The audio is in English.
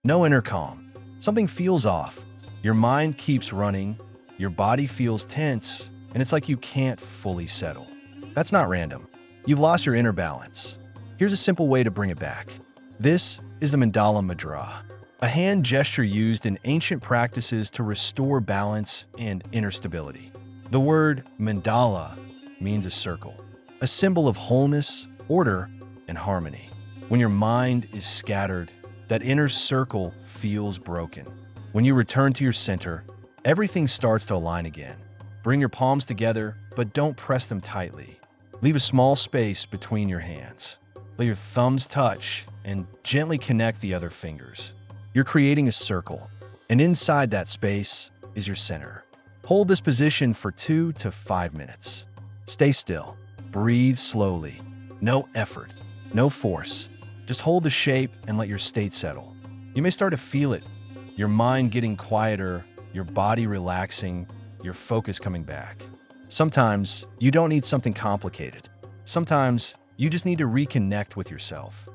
No inner calm. Something feels off. Your mind keeps running, your body feels tense, and it's like you can't fully settle. That's not random. You've lost your inner balance. Here's a simple way to bring it back. This is the Mandala Mudra, a hand gesture used in ancient practices to restore balance and inner stability. The word mandala means a circle, a symbol of wholeness, order, and harmony. When your mind is scattered, that inner circle feels broken. When you return to your center, everything starts to align again. Bring your palms together, but don't press them tightly. Leave a small space between your hands. Let your thumbs touch and gently connect the other fingers. You're creating a circle, and inside that space is your center. Hold this position for 2 to 5 minutes. Stay still. Breathe slowly. No effort, no force. Just hold the shape and let your state settle. You may start to feel it, your mind getting quieter, your body relaxing, your focus coming back. Sometimes you don't need something complicated. Sometimes you just need to reconnect with yourself.